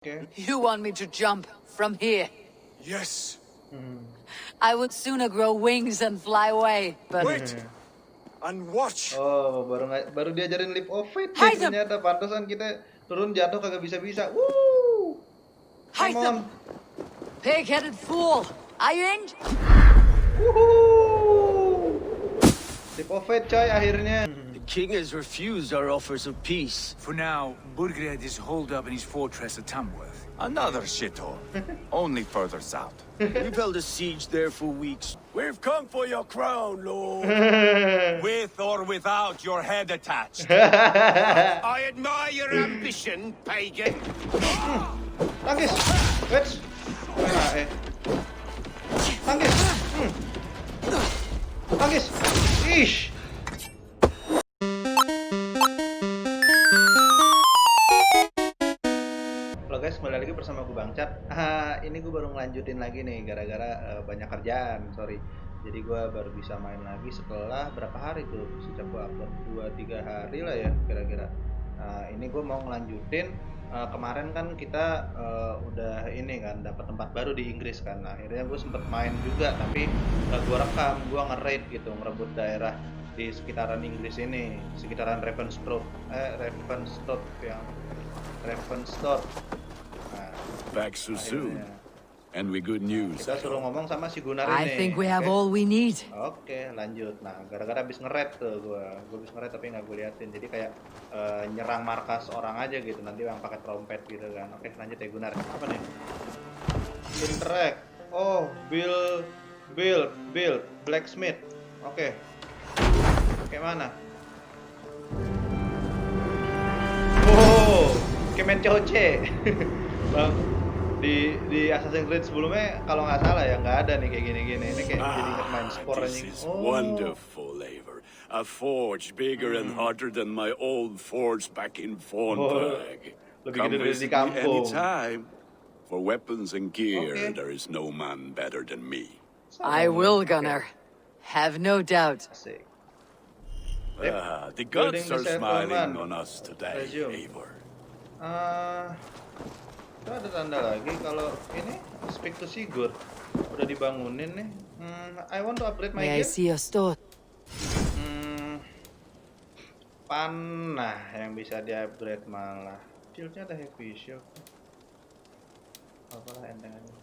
Okay. You want me to jump from here? Yes. I would sooner grow wings and fly away, but... Wait and watch. Oh, baru diajarin leap of faith nih Hide them! ternyata. Pantesan kita turun jatuh kagak bisa-bisa. Woo! Hide Come on. them! Pig-headed fool! Are you in? Woohoo! Leap of faith coy akhirnya. The king has refused our offers of peace. For now, Burgred is holed up in his fortress at Tamworth. Another shithole. Only further south. We've held a siege there for weeks. We've come for your crown, Lord. With or without your head attached. I admire your ambition, pagan. Tangkis. Wets. Tangkis. Tangkis. Ish. Halo guys, kembali lagi bersama gue Bang Cat. Ini gue baru ngelanjutin lagi nih gara-gara banyak kerjaan, sorry. Jadi gue baru bisa main lagi setelah berapa hari tuh? Sejak gue upload 2-3 hari lah ya kira-kira. Ini gue mau ngelanjutin. Kemarin kan kita udah ini kan dapat tempat baru di Inggris kan. Akhirnya gue sempet main juga, tapi gue rekam, gue nge-raid gitu, ngerebut daerah di sekitaran Inggris ini, sekitaran Ravenstoke yang Ravenstoke. Nah, Back so soon. And we good news. kita suruh ngomong sama si Gunnar I ini. think we have Oke? all we need. Oke, lanjut. Nah, gara-gara abis nge-raid tuh gue abis nge-raid tapi nggak gue liatin. Jadi kayak nyerang markas orang aja gitu. Nanti yang pakai trompet gitu kan. Oke, lanjut ya Gunnar. Apa nih? Interact. Oh, build, blacksmith. Oke. Kayak mana? Oh, kayak main coce. Bang, di Assassin's Creed sebelumnya kalau nggak salah ya nggak ada nih kayak gini-gini. Ini kayak jadi ingat main sport This anjing. is wonderful, Eivor. A forge bigger and hotter than my old forge back in Fornburg. Lebih Come gede dari di visit me kampung. anytime. For weapons and gear, Okay. there is no man better than me. I will, Gunnar. Have no doubt. Asik. The Building gods are the smiling settlement. on us today, Resume. Eivor. Itu ada tanda lagi kalau ini speak to Sigurd. Udah dibangunin nih. I want to upgrade my May I gear. see your store? Panah yang bisa di-upgrade malah. Shieldnya ada heavy shield. Apalah entengannya.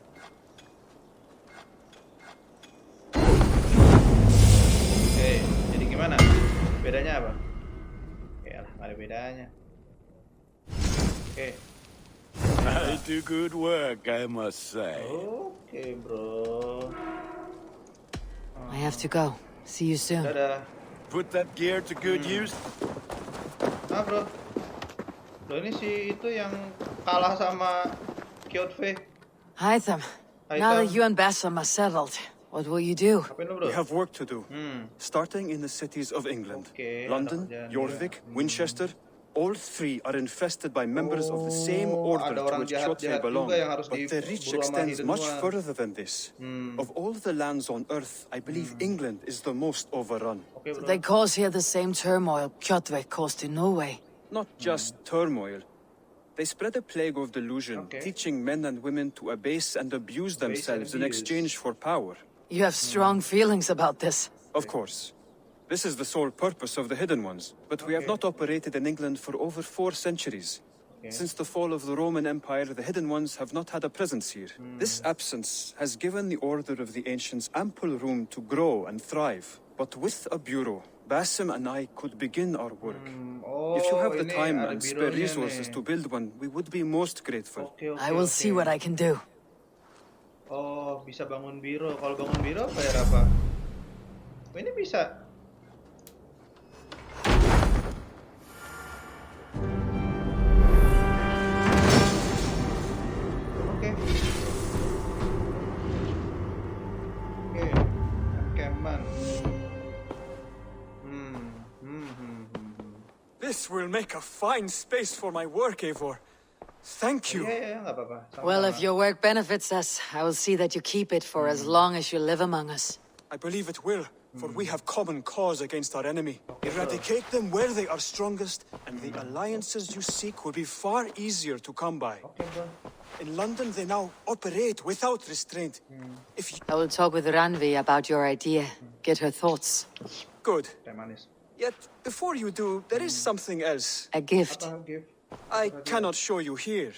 Oke, jadi gimana? Bedanya apa? Oke lah, nggak ada bedanya. Oke. I do good work, I must say. Oke, bro. I have to go. See you soon. Dadah. Put that gear to good use. Nah, bro. Lo ini si itu yang kalah sama Kyotve. Hide them. Hide Now them. that you and Bassam are settled, what will you do? Apain lo, bro? We have work to do. Starting in the cities of England. Okay, London, ada kerjaan Jorvik, juga. Winchester. All three are infested by members of the same order ada to orang which jahat-jahat Kjotve belong. juga yang harus But their reach diburu sama extends much Hidenuan. further than this. Of all the lands on Earth, I believe England is the most overrun. Oke, bro. They cause here the same turmoil Kjotve caused in Norway. Not just turmoil. They spread a plague of delusion, Okay. teaching men and women to abase and abuse themselves in abuse. exchange for power. You have strong feelings about this. Of course. This is the sole purpose of the Hidden Ones, but we have not operated in England for over 4 centuries. Since the fall of the Roman Empire, the Hidden Ones have not had a presence here. This absence has given the Order of the Ancients ample room to grow and thrive. But with a bureau, Basim and I could begin our work. If you have the ini time ada and spare bironya resources nih. to build one, we would be most grateful. Oke, I will see what I can do. Oh, bisa bangun biro. Kalau bangun biro bayar apa? Oh, ini bisa. Oke. Oke. Keman. This will make a fine space for my work, Eivor. Thank you. Iya, nggak apa-apa. Well, Sama-sama. if your work benefits us, I will see that you keep it for as long as you live among us. I believe it will. for we have common cause against our enemy. Eradicate them where they are strongest, and the alliances you seek will be far easier to come by. Oke, bro. In London, they now operate without restraint. If you... I will talk with Ranvi about your idea. Get her thoughts. Good. Teh manis. Yet, before you do, there is something else. A gift. Apa gift? I cannot show you here.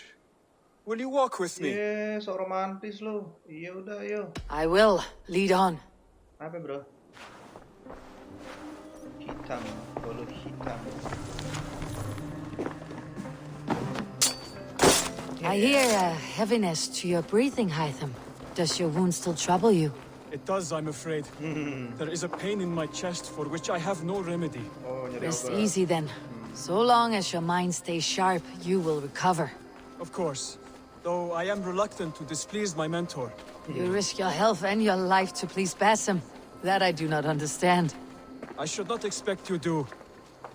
Will you walk with me? Iya, sok romantis lu. Iya udah, ayo. I will. Lead on. Apa, bro? Hitam, bolu hitam. I hear a heaviness to your breathing, Hytham. Does your wound still trouble you? It does, I'm afraid. There is a pain in my chest for which I have no remedy. Oh, nyeri Rest obat. easy then. So long as your mind stays sharp, you will recover. Of course, though I am reluctant to displease my mentor. You risk your health and your life to please Basim. That I do not understand. I should not expect you do.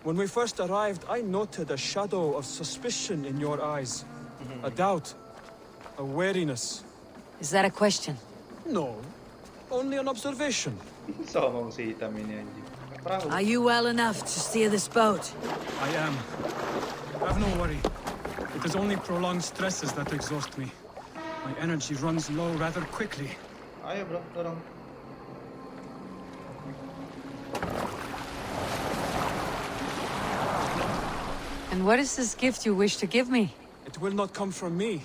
When we first arrived, I noted a shadow of suspicion in your eyes. A doubt. A wariness. Is that a question? No, only an observation. Songong si hitam ini anjing. Perahu. Are you well enough to steer this boat? I am. Have no worry. It is only prolonged stresses that exhaust me. My energy runs low rather quickly. Ayo, bro, dorong. And what is this gift you wish to give me? It will not come from me.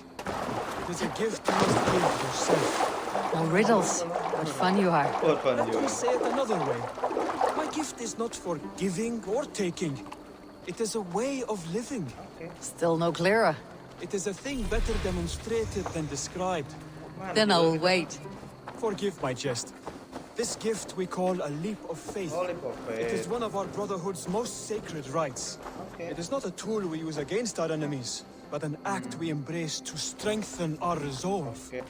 It is a gift you must give yourself. More riddles. What fun you are. What fun Let you me are. say it another way. My gift is not for giving or taking. It is a way of living. Still no clearer. It is a thing better demonstrated than described. Then I will wait. Forgive my jest. This gift we call a leap of faith. Oh, leap of It is faith. one of our Brotherhood's most sacred rites. Okay. It is not a tool we use against our enemies, but an act we embrace to strengthen our resolve. Okay.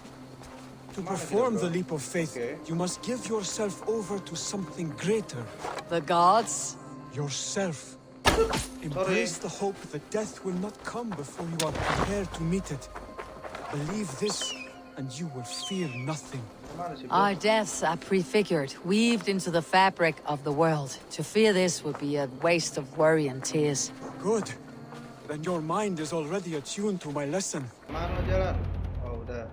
To perform bro. the leap of faith, Okay. you must give yourself over to something greater. The gods? Yourself. Embrace the hope that death will not come before you are prepared to meet it. Believe this, and you will fear nothing. Mana sih, bro? Our deaths are prefigured, weaved into the fabric of the world. To fear this would be a waste of worry and tears. Good. Then your mind is already attuned to my lesson. Mana jalan? Oh, udah.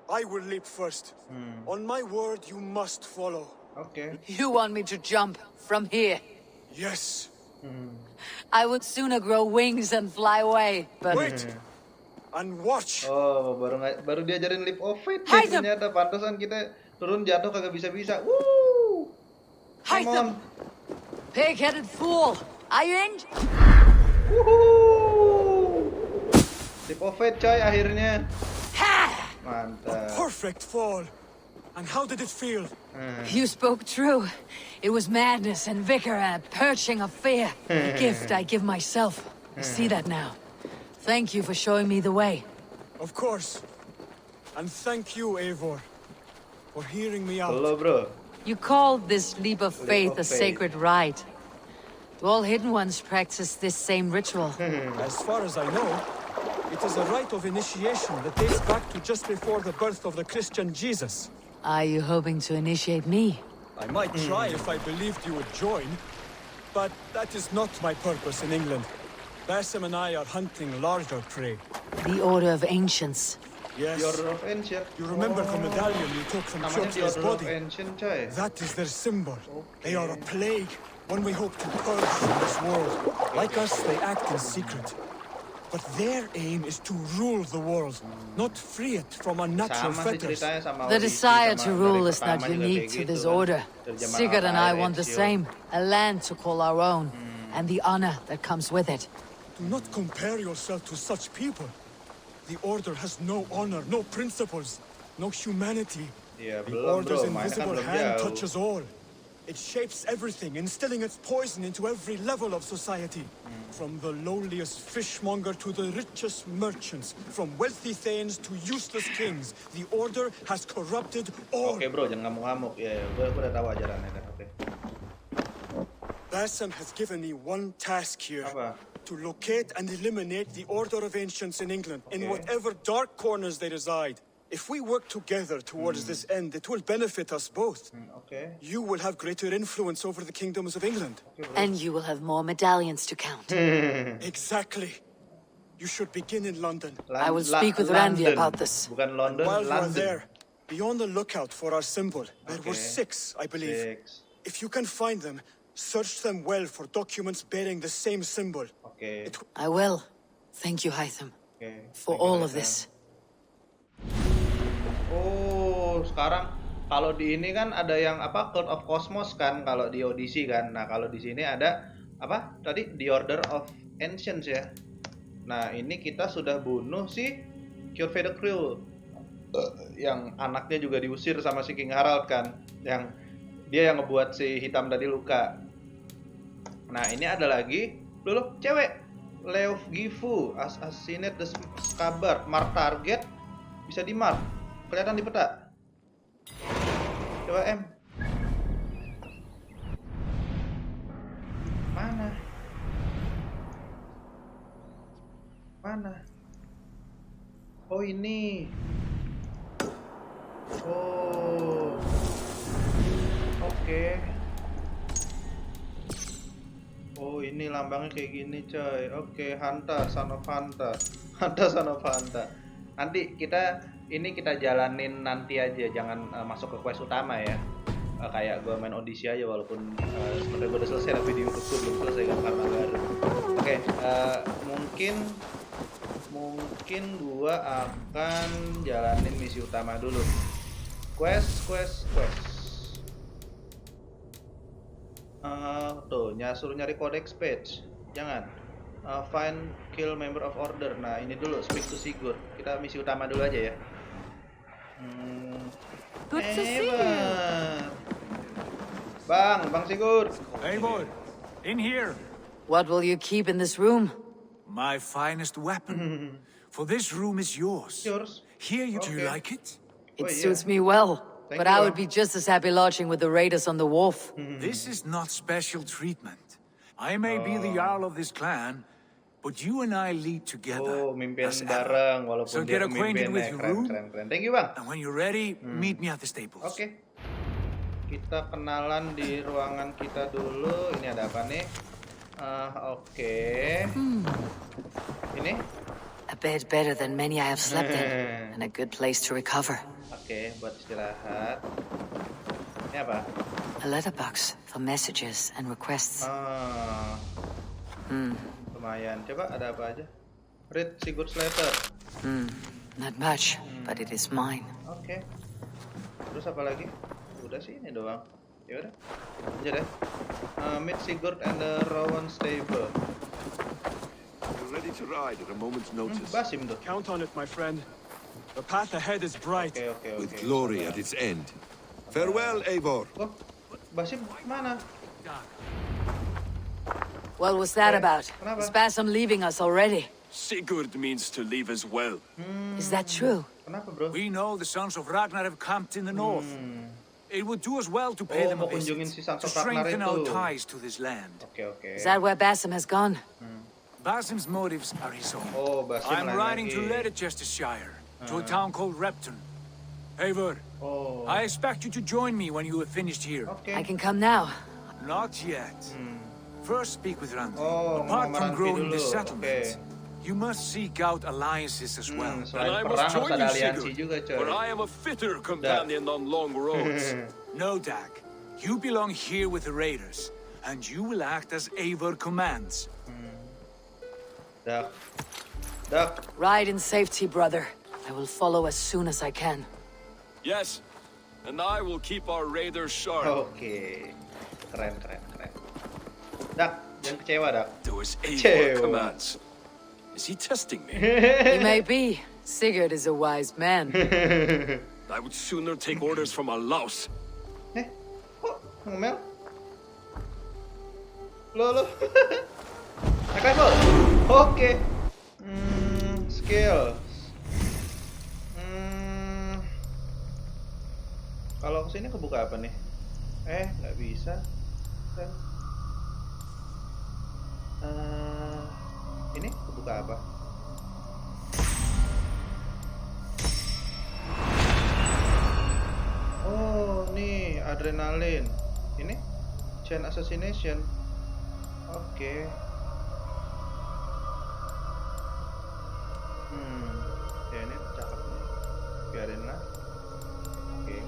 I will leap first. On my word, you must follow. Oke. You want me to jump from here? Yes. I would sooner grow wings and fly away, but... Wait. And watch. Oh, baru diajarin leap of faith. Hai, Ternyata pantesan kita turun jatuh kagak bisa-bisa. Woo! Come on. Hytham! Pig-headed fool! Are you in? Woohoo! Leap of faith, coy, akhirnya. Ha! Mantap. Perfect fall. And how did it feel? You spoke true. It was madness and vigor and a perching of fear. A gift I give myself. I see that now. Thank you for showing me the way. Of course. And thank you, Eivor, for hearing me out. Halo, bro. You called this leap of faith a of faith. sacred rite. Do all hidden ones practice this same ritual? As far as I know, it is a rite of initiation that dates back to just before the birth of the Christian Jesus. Are you hoping to initiate me? I might try if I believed you would join, but that is not my purpose in England. Basim and I are hunting larger prey. The Order of Ancients. Yes. The Order of Ancient. You remember the medallion you took from Namanya The Churchill's Order of body? Ancient, coy. That is their symbol. They are a plague, one we hope to purge from this world. Like us, they act in secret. But their aim is to rule the world, not free it from unnatural Sama sih fetters. ceritanya sama The Odyssey, desire sama to dari rule is pertama not juga unique kayak to gitu this kan. order. Dari zaman Sigurd and I Altair, want the Ezio. same. A land to call our own. And the honor that comes with it. Do not compare yourself to such people. The Order has no honor, no principles, no humanity. Iya, The belum, Order's bro. Mainnya kan invisible belum hand jauh. touches all. It shapes everything, instilling its poison into every level of society. From the lowliest fishmonger to the richest merchants, from wealthy thanes to useless kings, the Order has corrupted all. Oke, bro, jangan ngamuk-ngamuk. Ya, gue udah tahu ajarannya kan. Oke. Basim has given me one task here. Apa? To locate and eliminate the Order of Ancients in England, in Okay. whatever dark corners they reside. If we work together towards this end, it will benefit us both. Oke. You will have greater influence over the kingdoms of England. And you will have more medallions to count. Exactly. You should begin in London. I will speak with Randy London. about this. Bukan London, While you are London. there, be on the lookout for our symbol. There were Okay. 6, I believe. 6. If you can find them, search them well for documents bearing the same symbol. Oke. I will. Thank you, Hytham, Oke. for Thank you, all of Nathan. this. Oh, sekarang kalau di ini kan ada yang apa Cult of Cosmos kan kalau di Odyssey kan. Nah, kalau di sini ada apa? Tadi The Order of Ancients ya. Nah, ini kita sudah bunuh si Curve the Crew. Yang anaknya juga diusir sama si King Harald kan. Yang dia yang ngebuat si hitam tadi luka. Nah, ini ada lagi dulu cewek. Leof Gifu, Assassinate the Scabbard, mark target. Bisa di mark. Kelihatan di peta. Coba M. Mana? Mana? Oh ini. Oh. Oke. Oh ini lambangnya kayak gini coy. Oke, Hanta, Son of Hanta. Hanta, Son of Hanta. Nanti kita jalanin nanti aja, jangan masuk ke quest utama ya. Kayak gue main Odyssey aja walaupun sebenarnya gue udah selesai tapi di YouTube gue belum selesai kan karena baru. Oke, mungkin gue akan jalanin misi utama dulu. Quest. Tuh, suruh nyari codex page. Jangan. Find kill member of order. Nah, ini dulu speak to Sigurd. Kita misi utama dulu aja ya. Good to see you. Bang Sigurd. Eivor, in here. What will you keep in this room? My finest weapon. For this room is yours. Yours. Here, do you Okay. like it? It Oh, yeah. suits me well, Thank but you, I would be just as happy lodging with the raiders on the wharf. This is not special treatment. I may be the Jarl of this clan, but you and I lead together Oh, mimpian as ever. bareng walaupun So dia get acquainted with pemimpinnya. your room. Keren. Thank you, Bang. And when you're ready, meet me at the stables. Oke. Kita kenalan di ruangan kita dulu. Ini ada apa nih? Oke. Ini? A bed better than many I have slept in, and a good place to recover. Oke, buat istirahat. Ini apa? A letterbox for messages and requests. Lumayan. Coba ada apa aja? Read Sigurd's letter. Not much, but it is mine. Oke. Terus apa lagi? Udah sih ini doang. Ya udah. Aja deh. Meet Sigurd and the Rowan stable. You're ready to ride at a moment's notice. Basim tuh. Count on it, my friend. The path ahead is bright. Oke. With glory at its end. Farewell, Eivor. Oh, Basim mana? What was that Hey, about? kenapa? Is Basim leaving us already? Sigurd means to leave as well. Is that true? Kenapa, bro? We know the Sons of Ragnar have camped in the north. It would do us well to pay Oh, them a mau kunjungin visit, si Sons to of Ragnar strengthen our itu. ties to this land. Oke. Is that where Basim has gone? Basim's motives are his own. Oh, Basim I'm lain riding lagi. to Leicestershire, to a town called Repton. Eivor, Oh, I expect you to join me when you have finished here. oke. I can come now. Not yet. First speak with Randy. Oh, Apart sama from Randy growing dulu. this settlement, Oke. you must seek out alliances as well. Selain And I perang must harus join ada you, aliansi Sigurd, juga, coy. for I am a fitter companion on long roads. No, Dag. You belong here with the raiders, and you will act as Eivor commands. Dak. Ride in safety, brother. I will follow as soon as I can. Yes, and I will keep our raiders sharp. Oke. Keren. Dak, jangan kecewa, Dak. Do as Kecewa. Eivor commands. Is he testing me? He may be. Sigurd is a wise man. I would sooner take orders from a louse. Kok ngomel? Lo. Naik level. Oke. Skills. Kalau kesini kebuka apa nih? Nggak bisa. Ini kebuka apa? adrenalin. Ini chain assassination. Oke. Ya ini cakep nih. Biarin lah. Oke.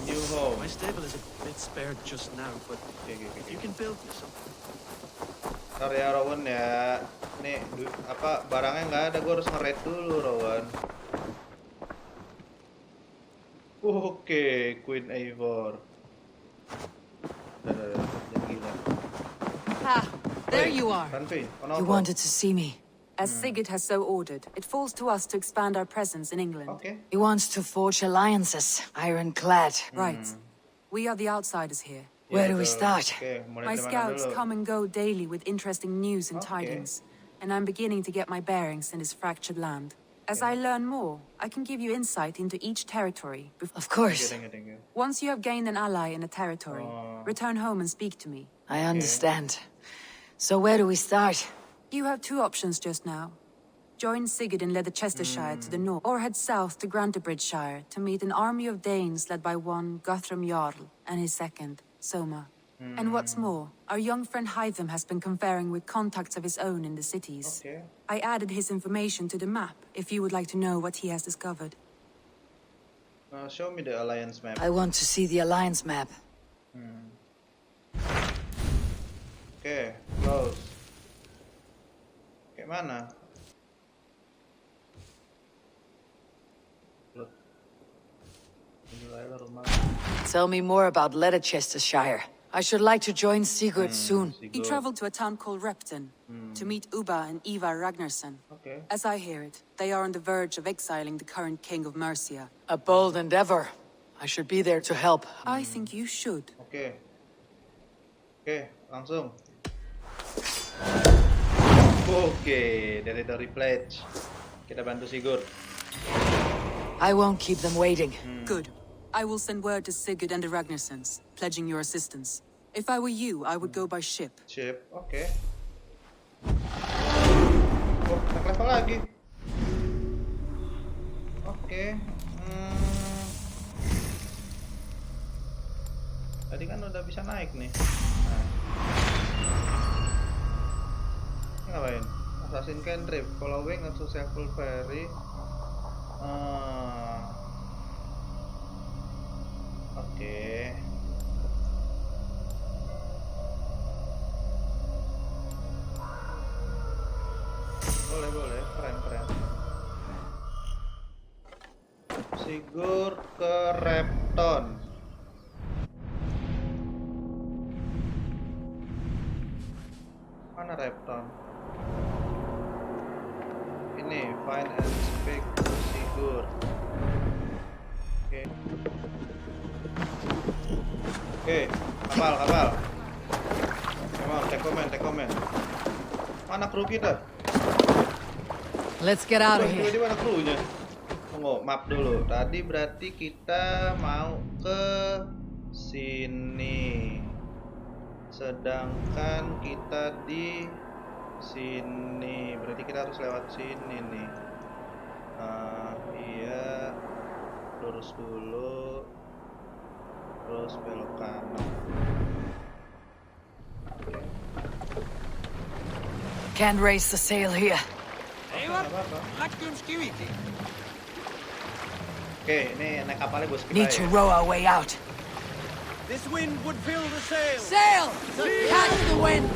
Yo-ho. My stable is a bit spared just now, but if you can build me something. Ntar ya Rowan ya. Nih apa barangnya nggak ada, gue harus nge-raid dulu Rowan. Oke, Queen Eivor. Jadi gila. Ah, there you are. Ranvi, You wanted to see me. As Sigurd has so ordered, it falls to us to expand our presence in England. Okay. He wants to forge alliances, ironclad. Right. We are the outsiders here. Where do we start? Okay, mulai My dari mana scouts dulu? come and go daily with interesting news and Okay. tidings, and I'm beginning to get my bearings in this fractured land. As I learn more, I can give you insight into each territory. Of course. Thank you. Once you have gained an ally in a territory, return home and speak to me. I understand. So where do we start? You have two options just now. Join Sigurd in Leicestershire to the north, or head south to Grantebridgeshire to meet an army of Danes led by one Guthrum Jarl and his second, Soma. And what's more, our young friend Hytham has been conferring with contacts of his own in the cities. Okay. I added his information to the map if you would like to know what he has discovered. Show me the alliance map. I want to see the alliance map. Okay, close. Kayak mana? Look. Inilah rumah. Tell me more about Leicestershire. I should like to join Sigurd soon. He traveled to a town called Repton to meet Ubba and Eva Ragnarsson. Okay. As I hear it, they are on the verge of exiling the current king of Mercia. A bold endeavor. I should be there to help. I think you should. Oke. Oke, langsung. Oke, dari pledge. Kita bantu Sigurd. I won't keep them waiting. Good. I will send word to Sigurd and the Ragnarssons, pledging your assistance. If I were you, I would go by ship. Ship, oke. Oh, naik level lagi. Oke. Tadi kan udah bisa naik nih. Nah. Ini ngapain? Assassin cantrip, following a successful ferry. Oke. Boleh, keren. Sigurd ke Repton. Mana Repton? Ini, find and speak to Sigurd. Oke, kapal. Come on, take comment. Mana kru kita? Let's get out of here. Di mana krunya? Tunggu, map dulu. Tadi berarti kita mau ke sini. Sedangkan kita di sini. Berarti kita harus lewat sini nih. Iya. Lurus dulu. Terus belok kanan. Can't raise the sail here. Oke, ini naik kapalnya bos kita Need to ya. row our way out. This wind would fill the sail. Sail! Catch the wind!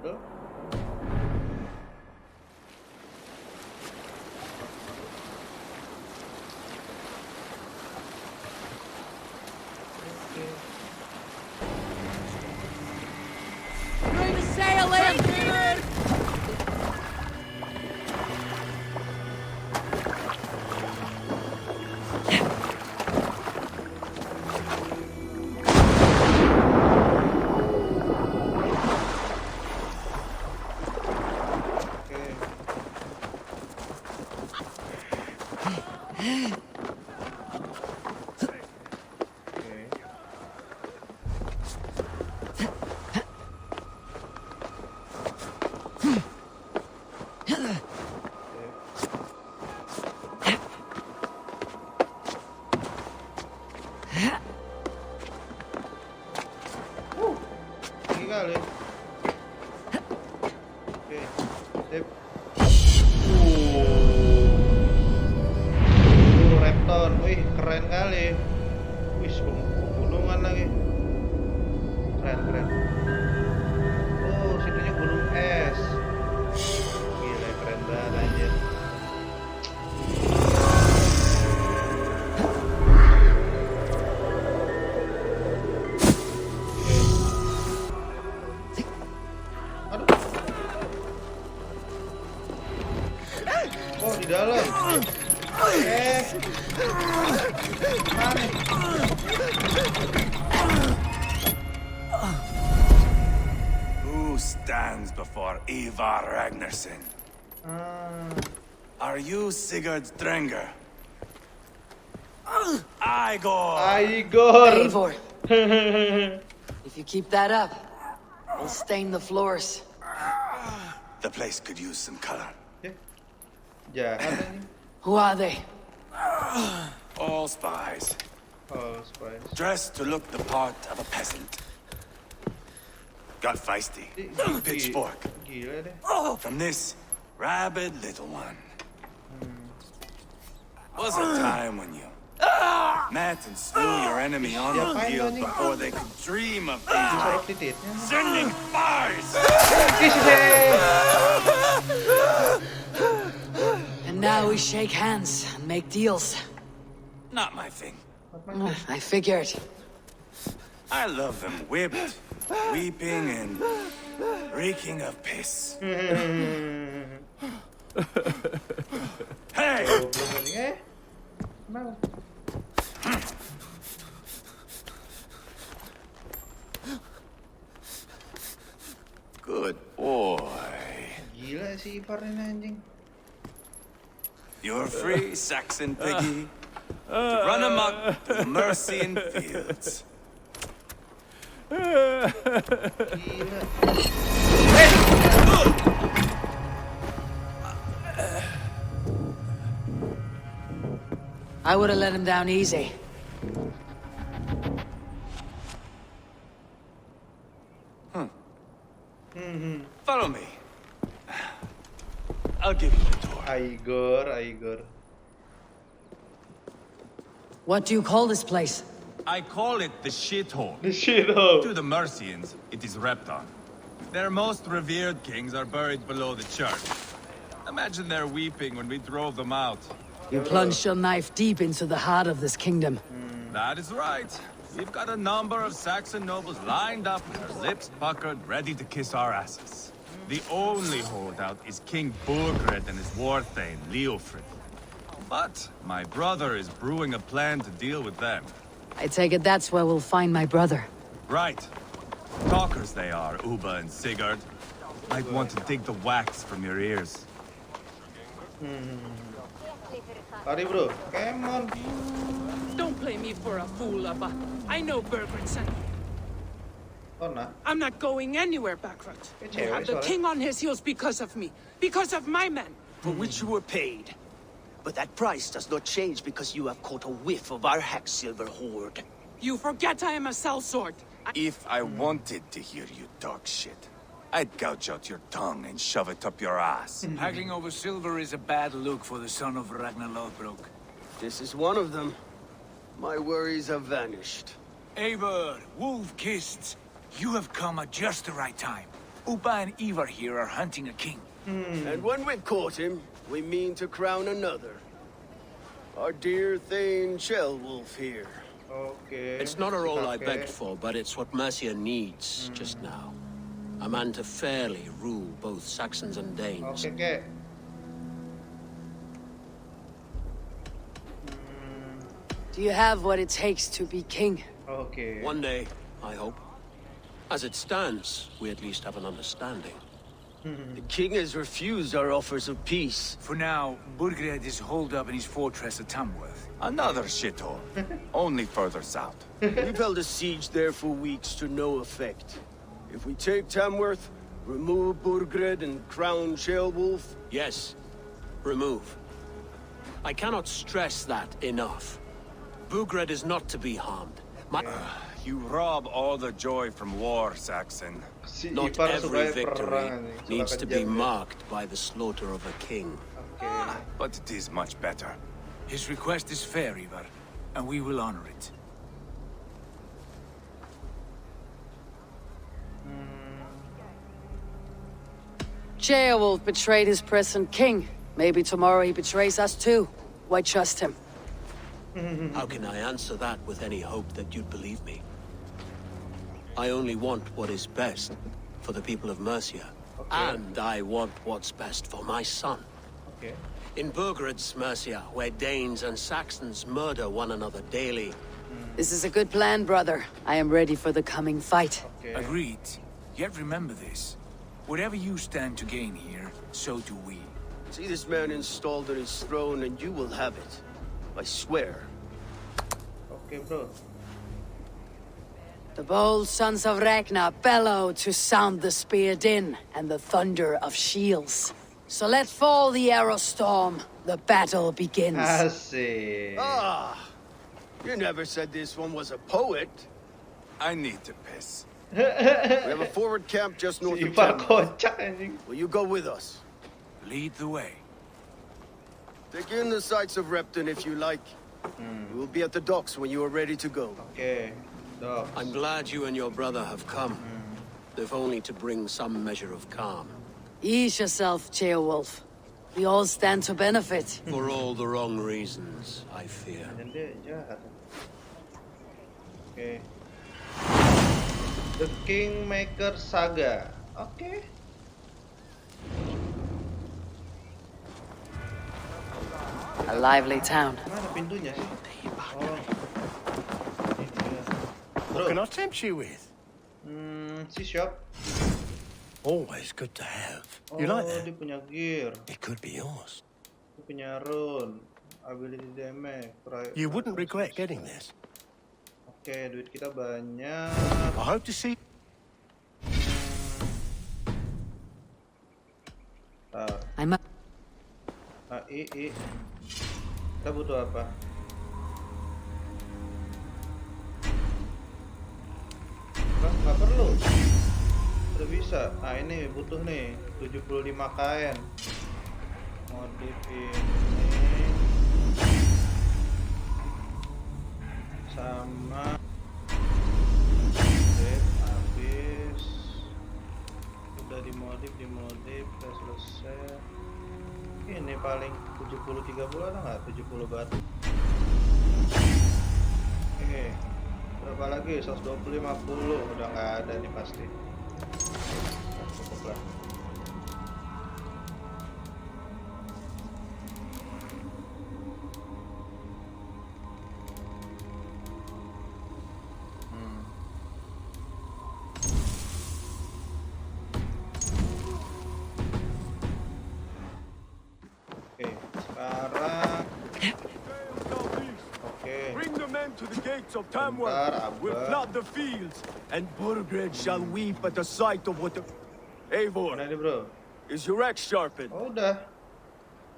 Tuh. Bring the sail in! Wih, gunungan lagi. Keren, keren. Oh, situnya gunung es. Gila, keren banget anjir. Aduh. Oh, di dalam. Mana? Who stands before Ivar Ragnarsson? Are you Sigurd's Drenger? Igor! Eivor. If you keep that up, we'll stain the floors. The place could use some color. Jahat ini. Who are they? All spies. Oh, spice. Dressed to look the part of a peasant. Got feisty. Pitchfork. Gila deh. From this rabid little one. Was a time when you met and slew your enemy on the field before they could dream of sending spies. And now we shake hands and make deals. Not my thing. I figured. I love them whipped, weeping, and reeking of piss. Hey! Good boy. Gila si Ivar ini anjing. You're free, Saxon piggy, to run amok the Mercian fields. Gila. I would have let him down easy. Follow me. I'll give you the tour. Igor. What do you call this place? I call it the shithole. The shithole. To the Mercians, it is Repton. Their most revered kings are buried below the church. Imagine their weeping when we drove them out. You plunged your knife deep into the heart of this kingdom. That is right. We've got a number of Saxon nobles lined up with their lips puckered, ready to kiss our asses. The only holdout is King Burgred and his war thane, Leofrid. But my brother is brewing a plan to deal with them. I take it that's where we'll find my brother. Right. Talkers they are, Uba and Sigurd. Might want to dig the wax from your ears. Sorry bro, come on. Don't play me for a fool, Abba. I know Bergred sent me. Oh nah. I'm not going anywhere backwards. It's They have the alright. king on his heels because of me. Because of my men. For which you were paid. But that price does not change because you have caught a whiff of our Hacksilver hoard. You forget I am a sellsword. If I wanted to hear you talk shit, I'd gouge out your tongue and shove it up your ass. Haggling over silver is a bad look for the son of Ragnar Lothbrok. This is one of them. My worries have vanished. Eivor, wolf-kissed, you have come at just the right time. Upa and Ivar here are hunting a king. And when we've caught him, we mean to crown another. Our dear Thane Shellwolf here. Okay. It's not a role I begged for, but it's what Mercia needs just now. A man to fairly rule both Saxons and Danes. Okay. Do you have what it takes to be king? Okay. One day, I hope. As it stands, we at least have an understanding. The king has refused our offers of peace. For now, Burgred is holed up in his fortress at Tamworth. Another shithole. Only further south. We've held a siege there for weeks to no effect. If we take Tamworth, remove Burgred and crown Shellwolf... Yes, remove. I cannot stress that enough. Burgred is not to be harmed. You rob all the joy from war, Saxon. Not every victory needs to be marked by the slaughter of a king. But it is much better. His request is fair, Ivar, and we will honor it. Beowulf betrayed his present king. Maybe tomorrow he betrays us too. Why trust him? How can I answer that with any hope that you'd believe me? I only want what is best for the people of Mercia. Okay. And I want what's best for my son. Okay. In Burgred's Mercia, where Danes and Saxons murder one another daily. This is a good plan, brother. I am ready for the coming fight. Okay. Agreed. Yet remember this. Whatever you stand to gain here, so do we. See this man installed on his throne and you will have it. I swear. Okay, bro. The bold Sons of Ragnar bellow to sound the spear din and the thunder of shields. So let fall the arrow storm. The battle begins. I see. Ah, you never said this one was a poet. I need to piss. We have a forward camp just north of town. Will you go with us? Lead the way. Take in the sights of Repton if you like. We'll be at the docks when you are ready to go. Okay. Docks. I'm glad you and your brother have come. If only to bring some measure of calm. Ease yourself, Beowulf. We all stand to benefit. For all the wrong reasons, I fear. Okay. The Kingmaker Saga. Okay. A lively town. Mana pintunya sih? Oh. What can I tempt you with? Si shop. Always good to have. You like that? Dia punya gear. It could be yours. Dia punya rune. Ability damage. You wouldn't regret getting this. Oke, duit kita banyak. I hope to see. I'm Kita butuh apa? Nggak perlu. Udah bisa. Nah ini butuh nih 75 kain. Modif ini sama habis. Udah dimodif udah selesai. Ini paling 73 bulan nggak? 70 batu. Oke. Berapa lagi? 120, 50 udah nggak ada nih pasti. Cukup lah. To the gates of Tamworth, we'll flood the fields, and Burgred shall weep at the sight of what the... Eivor, is your axe sharpened?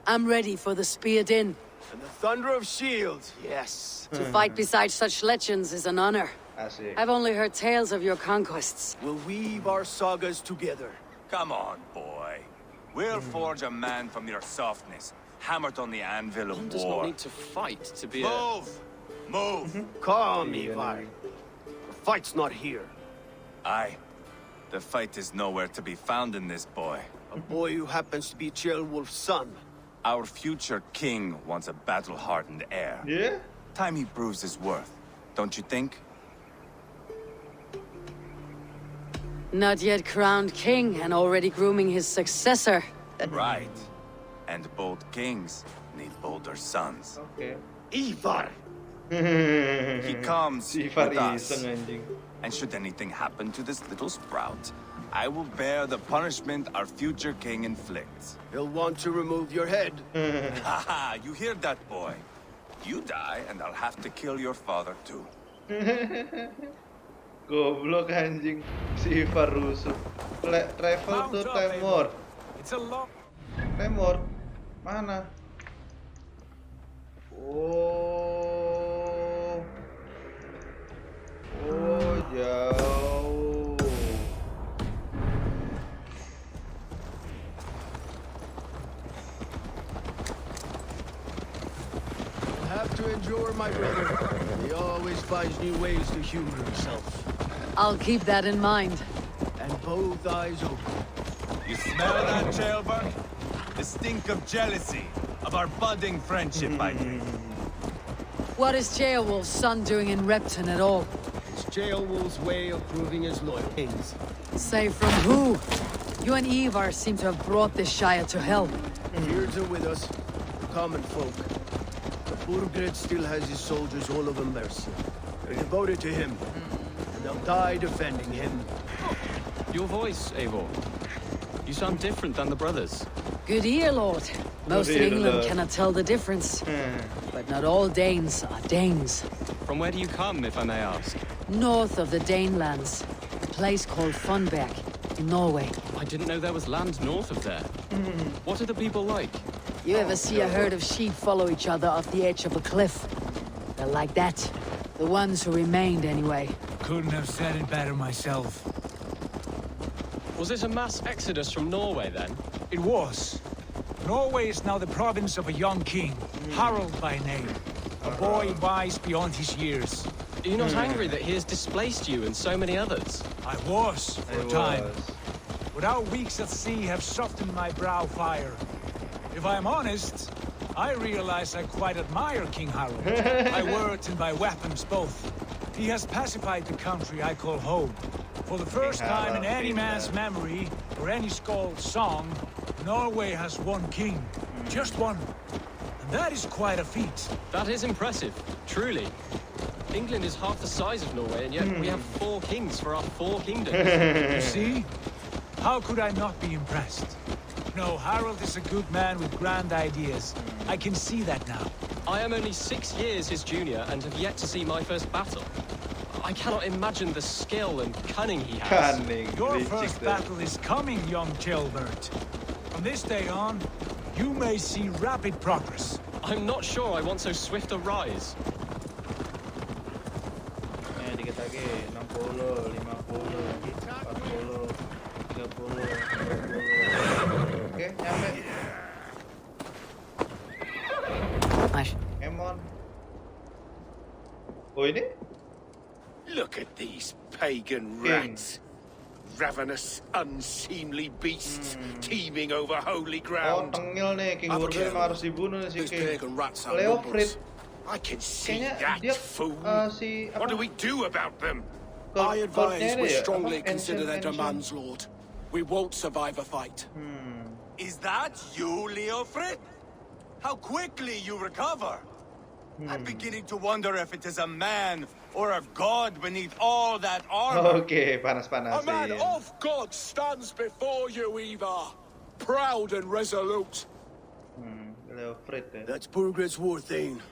I'm ready for the spear din. And the thunder of shields, yes. To fight beside such legends is an honor. I've only heard tales of your conquests. We'll weave our sagas together. Come on, boy. We'll forge a man from your softness, hammered on the anvil of war. One does not need to fight to be Move! Calm, Ivar. The fight's not here. Aye. The fight is nowhere to be found in this boy. A boy who happens to be Beowulf's son. Our future king wants a battle-hardened heir. Yeah? Time he proves his worth, don't you think? Not yet crowned king and already grooming his successor. Right. And bold kings need bolder sons. Okay. Ivar! He comes with us. And should anything happen to this little sprout, I will bear the punishment our future king inflicts. He'll want to remove your head. Haha, you hear that, boy? You die, and I'll have to kill your father too. Goblok anjing si Ivar rusuh. Travel to Tamworth. It's a lot. Tamworth mana? Oh jauh. Have to endure, my brother. He always finds new ways to humor himself. I'll keep that in mind. And both eyes open. You smell that, jailbird? The stink of jealousy, of our budding friendship, I think. What is Ceolwulf's son doing in Repton at all? It's Ceolwulf's way of proving his loyalty. Say from who? You and Ivar seem to have brought this Shire to hell. Beards are with us, common folk. But Burgred still has his soldiers all over Mercia. They're devoted to him, and they'll die defending him. Your voice, Eivor. You sound different than the brothers. Good ear, Lord. Most in England cannot tell the difference. But not all Danes are Danes. From where do you come, if I may ask? North of the Danelands. A place called Funberg, in Norway. I didn't know there was land north of there. What are the people like? You ever see a herd of sheep follow each other off the edge of a cliff? They're like that. The ones who remained, anyway. Couldn't have said it better myself. Was it a mass exodus from Norway, then? It was. Norway is now the province of a young king, Harald by name. A boy wise beyond his years. Are you not angry that he has displaced you and so many others? I was, for a time. But our weeks at sea have softened my brow fire. If I am honest, I realize I quite admire King Harald. By words and by weapons both. He has pacified the country I call home. For the first time in any man's memory, or any skald's song, Norway has one king. Just one. And that is quite a feat. That is impressive, truly. England is half the size of Norway, and yet we have 4 kings for our 4 kingdoms. You see? How could I not be impressed? No, Harald is a good man with grand ideas. I can see that now. I am only 6 years his junior and have yet to see my first battle. I cannot imagine the skill and cunning he has. Your first battle is coming, young Gilbert. From this day on, you may see rapid progress. I'm not sure I want so swift a rise. Dikit lagi, 60, 50, 40, 30, 40. Oke, nyampe. Come on. Oh, ini? Look at these pagan rats. Ravenous, unseemly beasts teeming over holy ground. Oh, tengil nih, King Burger harus dibunuh nih si King. Leofrid. I can see that fool. What do we do about them? I advise we strongly consider their demands, Lord. We won't survive a fight. Is that you, Leofrid? How quickly you recover! I'm beginning to wonder if it is a man or a god beneath all that armor. Okay, panas-panasin. A man of God stands before you, Ivar. Proud and resolute. That's Burgred's war thane.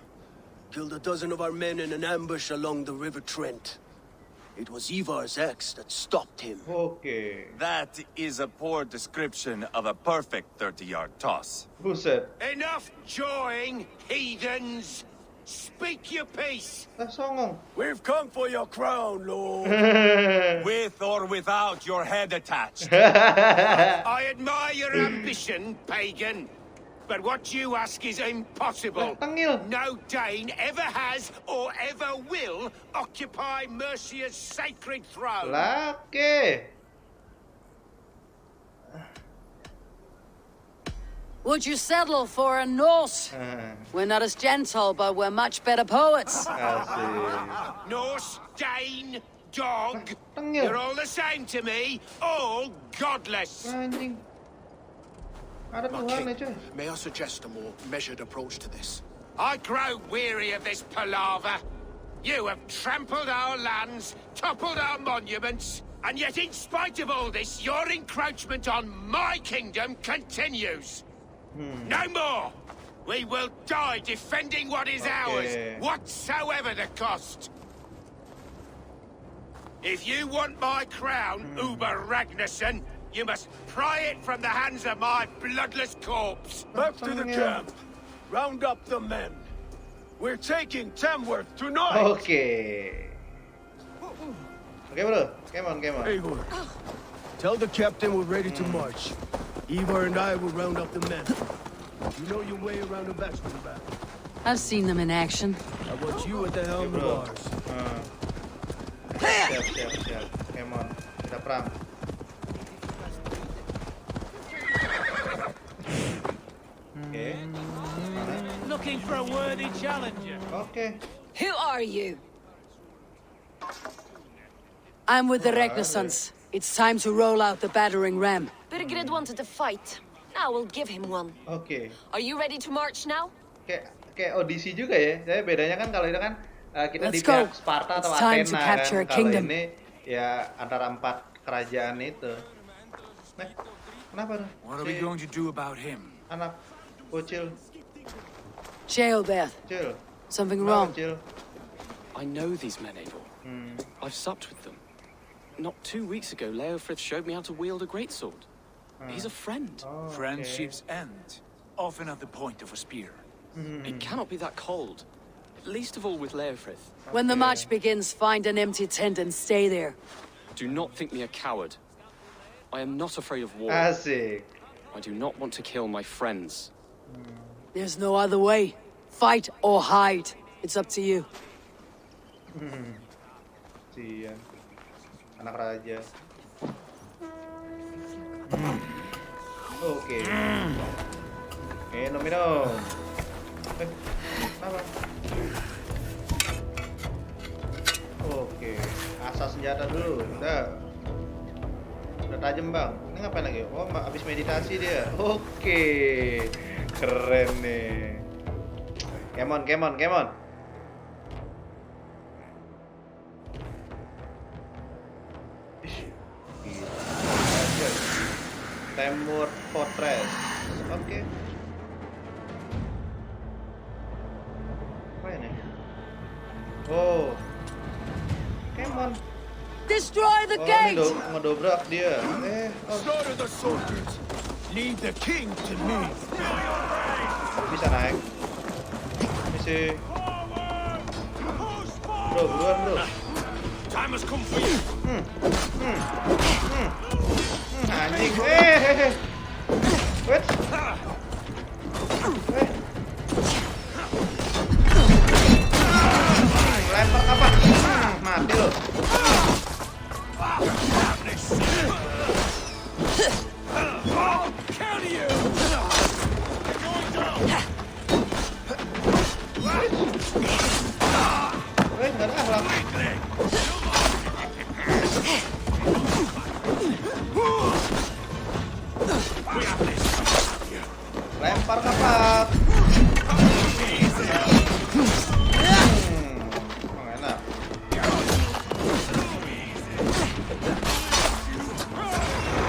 Killed a dozen of our men in an ambush along the River Trent. It was Ivar's axe that stopped him. Okay. That is a poor description of a perfect 30-yard toss. Who said? Enough jawing, heathens! Speak your piece! We've come for your crown, Lord. With or without your head attached. I admire your ambition, pagan. But what you ask is impossible. No Dane ever has or ever will occupy Mercia's sacred throne. Laki. Would you settle for a Norse? We're not as gentle, but we're much better poets. Norse, Dane, dog. You're all the same to me. All godless. My king, may I suggest a more measured approach to this? I grow weary of this palaver. You have trampled our lands, toppled our monuments, and yet in spite of all this, your encroachment on my kingdom continues. No more! We will die defending what is ours, whatsoever the cost. If you want my crown, Uber Ragnarsson, you must pry it from the hands of my bloodless corpse. Back to the camp. Round up the men. We're taking Tamworth tonight. Okay. Okay, bro. Come on. Igor, tell the captain we're ready to march. Ivar and I will round up the men. You know your way around a bachelor battle. I've seen them in action. I want you at the helm of ours. Siap. Come on. Kita perang. Oke. Mana? Looking for a worthy challenger. Oke. Who are you? I'm with the Ragnar sons. It's time to roll out the battering ram. Birgred wanted to fight. Now we'll give him one. Oke. Are you ready to march now? Kayak audisi juga ya. Jadi bedanya kan kalau itu kan kita Let's di pihak go. Sparta atau It's time Athena to kan. capture a Kalau kingdom. ini ya antara 4 kerajaan itu. Kenapa tuh? What are we going to do about him? Anak bocil. Jail, Beth. Chill. Something wrong. Chill. I know these men, Abel. I've supped with them. Not 2 weeks ago, Leofrith showed me how to wield a greatsword. He's a friend. Oh, Friendship's end, often at the point of a spear. It cannot be that cold. Least of all with Leofrith. When the march begins, find an empty tent and stay there. Do not think me a coward. I am not afraid of war. Asik. I do not want to kill my friends. There's no other way. Fight or hide. It's up to you. Sian. Anak raja. Oke. Minum. Apa? Oke. Asas senjata dulu. Udah tajam bang. Ini ngapain lagi? Oh, habis meditasi dia. Oke. Keren nih. Come on. Tamworth Fortress. Oke. Apa ini? Oh. Come on. Destroy the gate! Ngedobrak dia. Slaughter the soldiers. Lead the king to me. Bisa naik. Misi. Bro, buruan bro. Time has come for you. Anjing. Wait. Lempar apa? Mati lo. Nggak ada akhlak. Lempar kapak. Enak.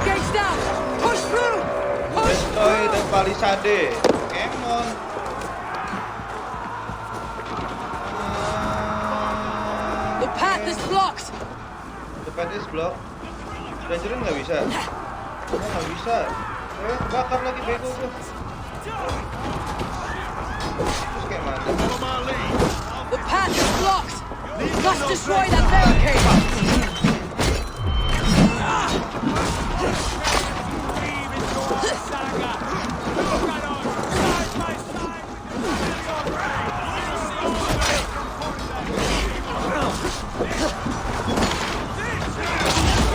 Gates down! Push through! Push Destroy the palisade. Come on. The path is blocked! The path is blocked. Dangerin nggak bisa. Oh, nggak bisa. Bakar lagi bego gua. Terus kayak mana? The path is blocked! Must destroy that barricade!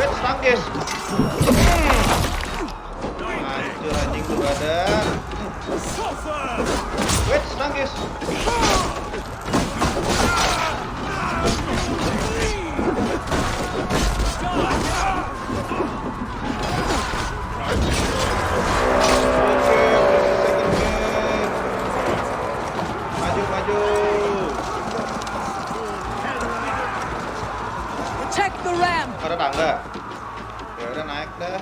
Wait, stangkis. Hancur anjing tuh badan. Wait, stangkis. Maju. Protect the ram! Ada tangga. Ya udah naik dah.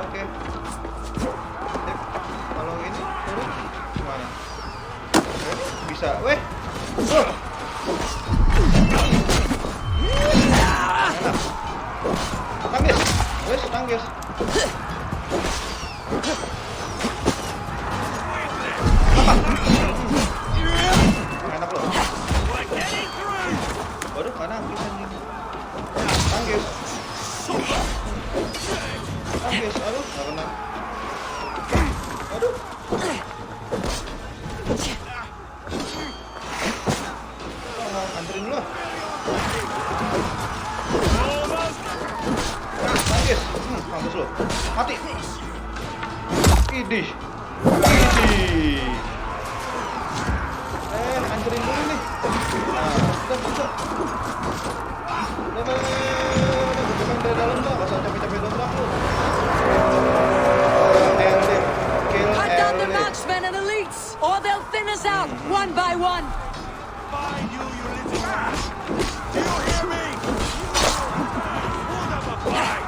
Oke. Sip. Kalau ini turun gimana? Bisa. Weh. Tanggis. Wes, tanggis. Enak loh. Waduh, mana habis anjing. Tanggis. Aduh, nggak kena. Aduh. Anterin dulu. Idih. Idih. Hancurin dulu nih. Nah, bisa. Udah, dari dalam dah, gak usah capek-capek dobrak lu. Cut down the marksmen and elites, or they'll thin us out, one by one. Find you little rat! Do you hear me? Hold up a fight!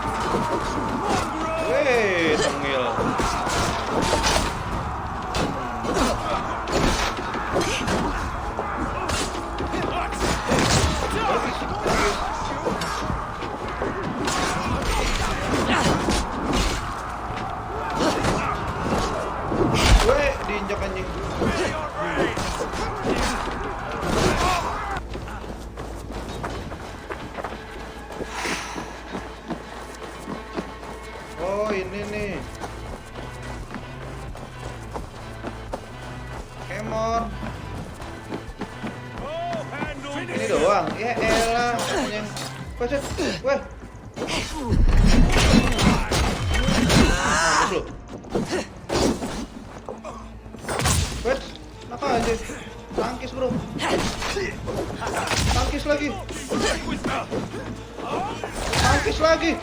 Weh, tengil. Weh, diinjak anjing. Oh, ini nih. Kemon. Ini doang. Ya elah, yang Weh. Mampus lu. Weh, apa aja? Tangkis, bro. Tangkis lagi. Tangkis lagi.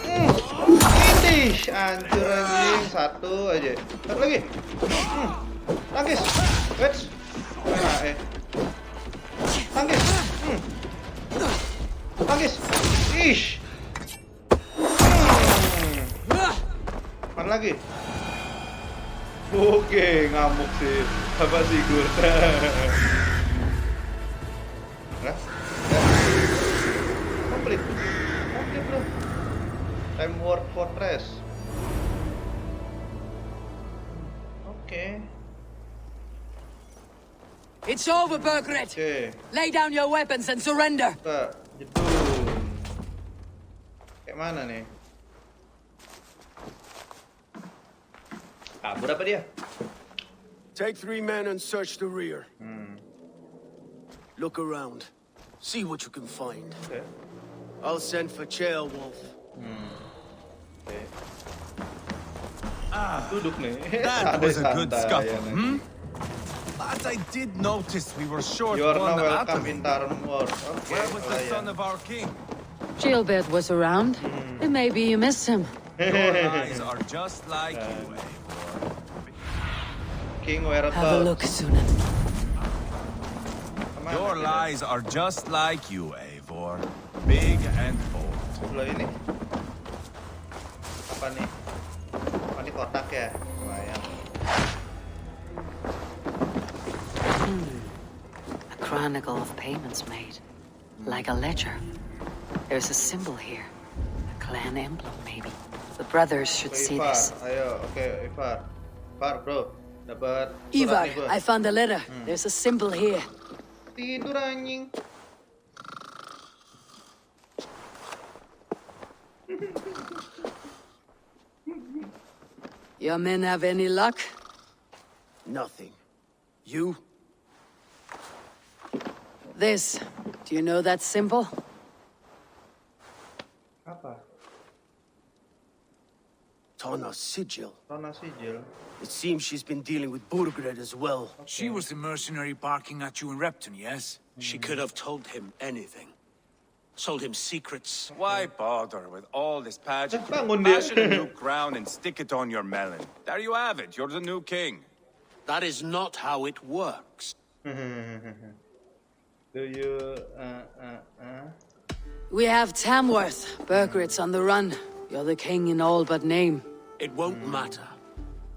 Indih, hancur anjing. Satu aja. Satu lagi. Tangkis. Wait. Nah, Tangkis. Tangkis. Ish. Mana lagi? Oke, ngamuk sih. Apa Sigurd? Nah. Komplit, bro. Tamworth Fortress. Oke. It's over, Bergred. Lay down your weapons and surrender. Jedung. Kayak mana nih? Kabur apa dia? Take 3 men and search the rear. Look around. See what you can find. Okay. I'll send for Wolf. Okay. Duduk nih. That was a good scuffle, But I did notice we were short You are one now welcome atomy. in Tamworth. Okay. Where was the son of our king? Gilbert was around. Maybe you missed him. Your eyes are just like you, King whereabouts? Have a look, Sunan. Your lies are just like you, Eivor. Big and bold. Sebelah ini. Apa nih? Oh, ini kotak ya? Lumayan. A chronicle of payments made. Like a ledger. There's a symbol here. A clan emblem, maybe. The brothers should see this. Ayo, oke, Ivar. Ivar, bro. Dapat Ivar, I found a letter. There's a symbol here. Tidur anjing. Your men have any luck? Nothing. You? This. Do you know that symbol? Apa? Tana Sigil. Tana Sigil. It seems she's been dealing with Burgred as well. Okay. She was the mercenary barking at you in Repton, yes? She could have told him anything. Sold him secrets. Why bother with all this pageant? Fashion a new crown and stick it on your melon. There you have it. You're the new king. That is not how it works. Do you, We have Tamworth. Bergred's on the run. You're the king in all but name. It won't matter.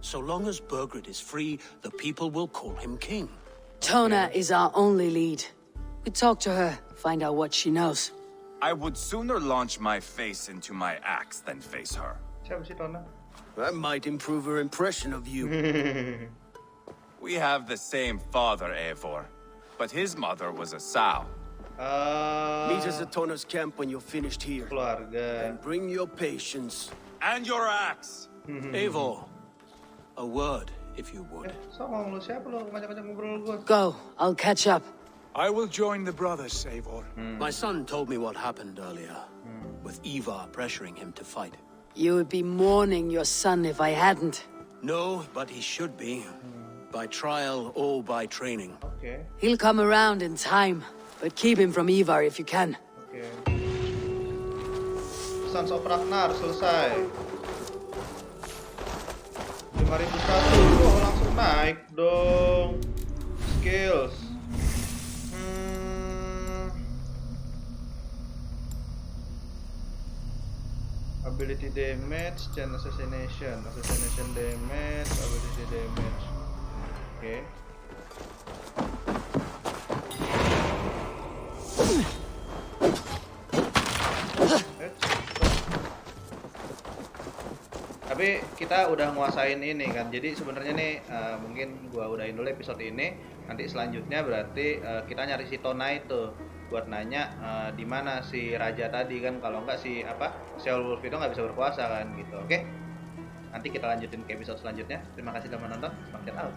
So long as Bergred is free, the people will call him king. Tona is our only lead. We talk to her, find out what she knows. I would sooner launch my face into my axe than face her. Siapa sih Tona? That might improve her impression of you. We have the same father, Eivor, but his mother was a sow. Meet us at Tona's camp when you're finished here. Keluarga. And bring your patience. And your axe. Eivor, a word, if you would. Songong lu siapa lu ngajak-ngajak ngobrol gua? Go, I'll catch up. I will join the brothers, Eivor. My son told me what happened earlier, with Ivar pressuring him to fight. You would be mourning your son if I hadn't. No, but he should be. By trial or by training. Okay. He'll come around in time, but keep him from Ivar if you can. Okay. Sons of Ragnar selesai. 5.001. Oh, langsung naik dong. Skills. Ability damage, chain assassination damage, ability damage. Oke. Tapi kita udah nguasain ini kan, jadi sebenarnya nih mungkin gua udahin dulu episode ini. Nanti selanjutnya berarti kita nyari si Tona itu buat nanya di mana si raja tadi kan. Kalau enggak si Beowulf itu nggak bisa berkuasa kan gitu. Oke, nanti kita lanjutin ke episode selanjutnya. Terima kasih telah menonton. Selamat out.